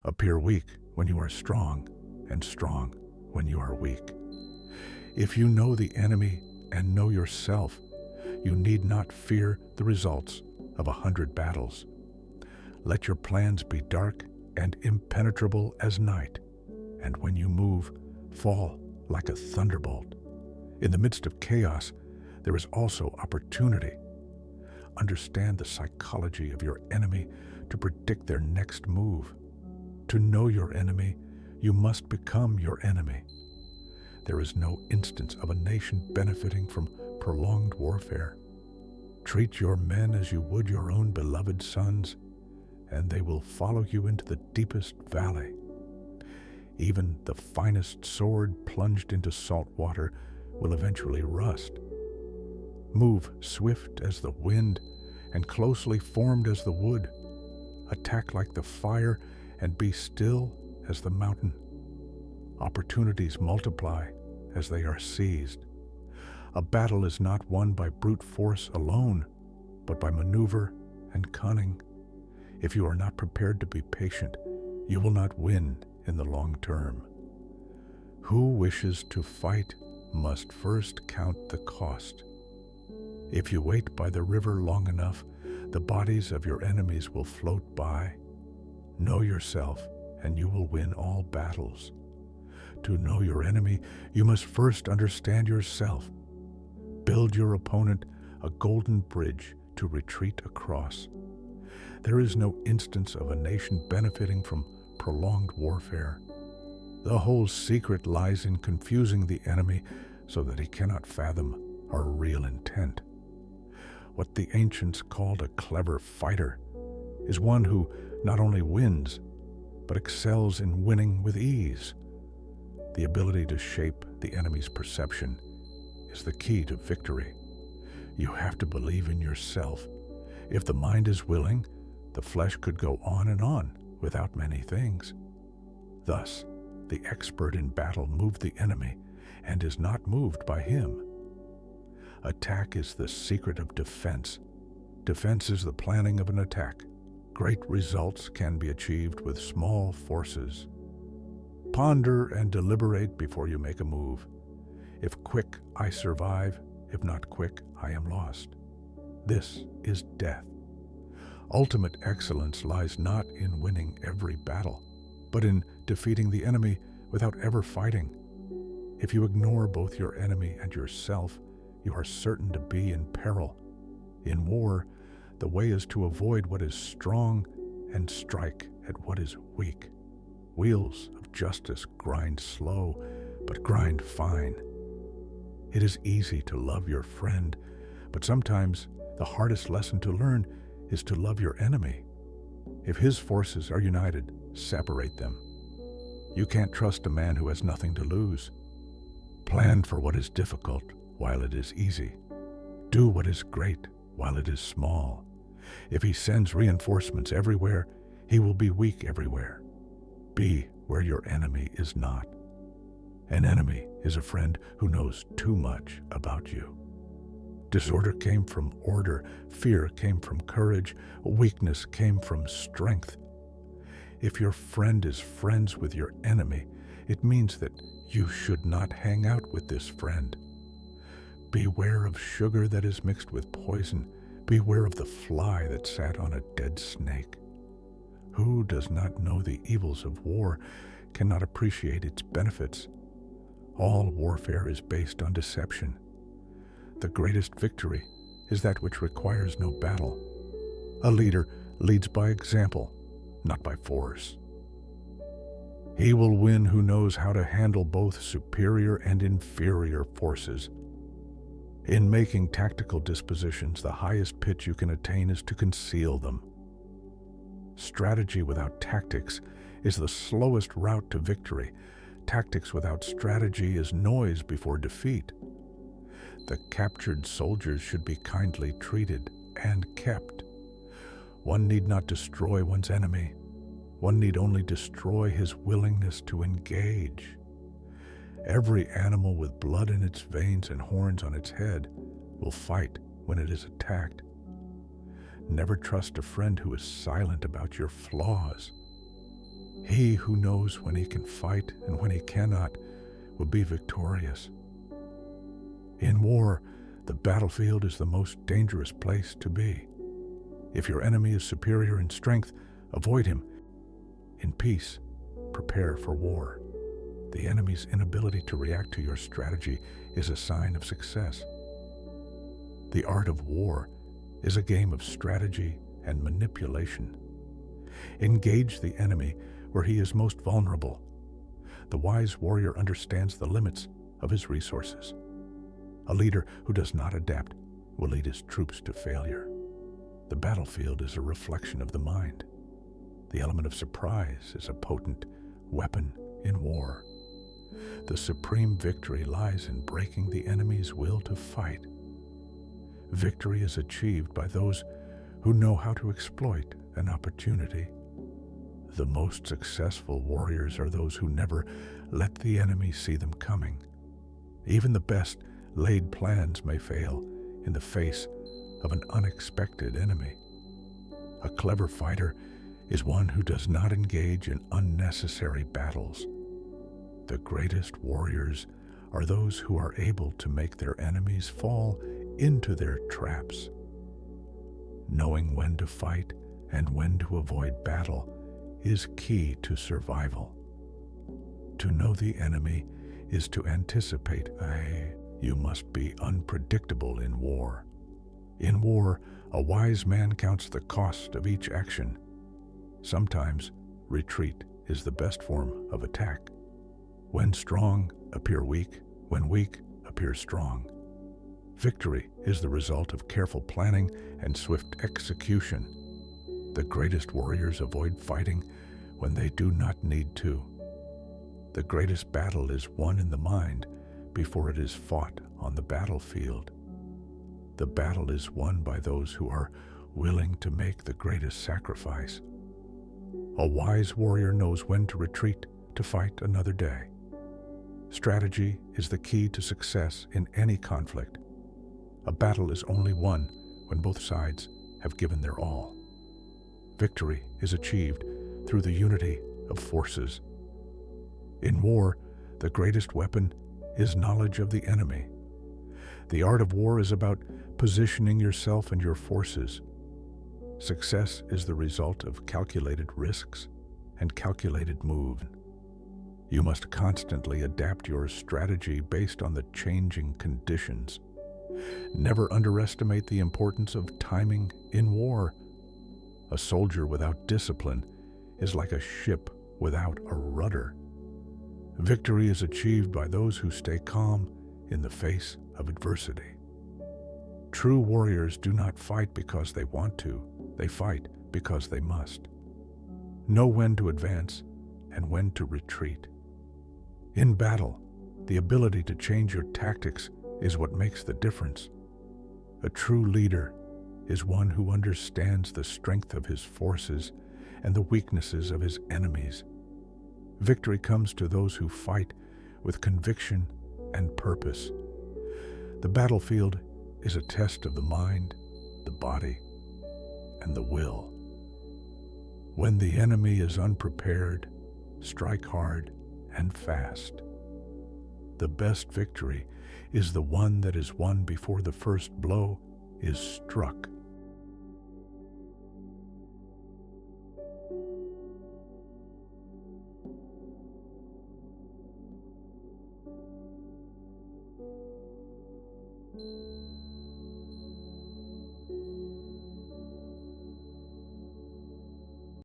Appear weak when you are strong, and strong when you are weak. If you know the enemy and know yourself, you need not fear the results of 100 battles. Let your plans be dark and impenetrable as night, and when you move, fall like a thunderbolt. In the midst of chaos, there is also opportunity. Understand the psychology of your enemy to predict their next move. To know your enemy, you must become your enemy. There is no instance of a nation benefiting from prolonged warfare. Treat your men as you would your own beloved sons, and they will follow you into the deepest valley. Even the finest sword plunged into salt water will eventually rust. Move swift as the wind and closely formed as the wood. Attack like the fire and be still as the mountain. Opportunities multiply as they are seized. A battle is not won by brute force alone, but by maneuver and cunning. If you are not prepared to be patient, you will not win in the long term. Who wishes to fight must first count the cost. If you wait by the river long enough, the bodies of your enemies will float by. Know yourself, and you will win all battles. To know your enemy, you must first understand yourself. Build your opponent a golden bridge to retreat across. There is no instance of a nation benefiting from prolonged warfare. The whole secret lies in confusing the enemy so that he cannot fathom our real intent. What the ancients called a clever fighter is one who not only wins, but excels in winning with ease. The ability to shape the enemy's perception is the key to victory. You have to believe in yourself. If the mind is willing, the flesh could go on and on without many things. Thus, the expert in battle moved the enemy and is not moved by him. Attack is the secret of defense. Defense is the planning of an attack. Great results can be achieved with small forces. Ponder and deliberate before you make a move. If quick, I survive. If not quick, I am lost. This is death. Ultimate excellence lies not in winning every battle, but in defeating the enemy without ever fighting. If you ignore both your enemy and yourself, you are certain to be in peril. In war, the way is to avoid what is strong and strike at what is weak. Wheels of justice grind slow, but grind fine. It is easy to love your friend, but sometimes the hardest lesson to learn is to love your enemy. If his forces are united, separate them. You can't trust a man who has nothing to lose. Plan for what is difficult while it is easy. Do what is great while it is small. If he sends reinforcements everywhere, he will be weak everywhere. Be where your enemy is not. An enemy is a friend who knows too much about you. Disorder came from order, fear came from courage, weakness came from strength. If your friend is friends with your enemy, it means that you should not hang out with this friend. Beware of sugar that is mixed with poison. Beware of the fly that sat on a dead snake. Who does not know the evils of war cannot appreciate its benefits. All warfare is based on deception. The greatest victory is that which requires no battle. A leader leads by example, not by force. He will win who knows how to handle both superior and inferior forces. In making tactical dispositions, the highest pitch you can attain is to conceal them. Strategy without tactics is the slowest route to victory. Tactics without strategy is noise before defeat. The captured soldiers should be kindly treated and kept. One need not destroy one's enemy. One need only destroy his willingness to engage. Every animal with blood in its veins and horns on its head will fight when it is attacked. Never trust a friend who is silent about your flaws. He who knows when he can fight and when he cannot will be victorious. In war, the battlefield is the most dangerous place to be. If your enemy is superior in strength, avoid him. In peace, prepare for war. The enemy's inability to react to your strategy is a sign of success. The art of war is a game of strategy and manipulation. Engage the enemy where he is most vulnerable. The wise warrior understands the limits of his resources. A leader who does not adapt will lead his troops to failure. The battlefield is a reflection of the mind. The element of surprise is a potent weapon in war. The supreme victory lies in breaking the enemy's will to fight. Victory is achieved by those who know how to exploit an opportunity. The most successful warriors are those who never let the enemy see them coming. Even the best laid plans may fail in the face of an unexpected enemy. A clever fighter is one who does not engage in unnecessary battles. The greatest warriors are those who are able to make their enemies fall into their traps. Knowing when to fight and when to avoid battle is key to survival. To know the enemy is to anticipate. You must be unpredictable in war. In war, a wise man counts the cost of each action. Sometimes retreat is the best form of attack. When strong, appear weak. When weak, appear strong. Victory is the result of careful planning and swift execution. The greatest warriors avoid fighting when they do not need to. The greatest battle is won in the mind before it is fought on the battlefield. The battle is won by those who are willing to make the greatest sacrifice. A wise warrior knows when to retreat to fight another day. Strategy is the key to success in any conflict. A battle is only won when both sides have given their all. Victory is achieved through the unity of forces. In war, the greatest weapon is knowledge of the enemy. The art of war is about positioning yourself and your forces. Success is the result of calculated risks and calculated moves. You must constantly adapt your strategy based on the changing conditions. Never underestimate the importance of timing in war. A soldier without discipline is like a ship without a rudder. Victory is achieved by those who stay calm in the face of adversity. True warriors do not fight because they want to, they fight because they must. Know when to advance and when to retreat. In battle, the ability to change your tactics is what makes the difference. A true leader is one who understands the strength of his forces and the weaknesses of his enemies. Victory comes to those who fight with conviction and purpose. The battlefield is a test of the mind, the body, and the will. When the enemy is unprepared, strike hard and fast. The best victory is the one that is won before the first blow is struck.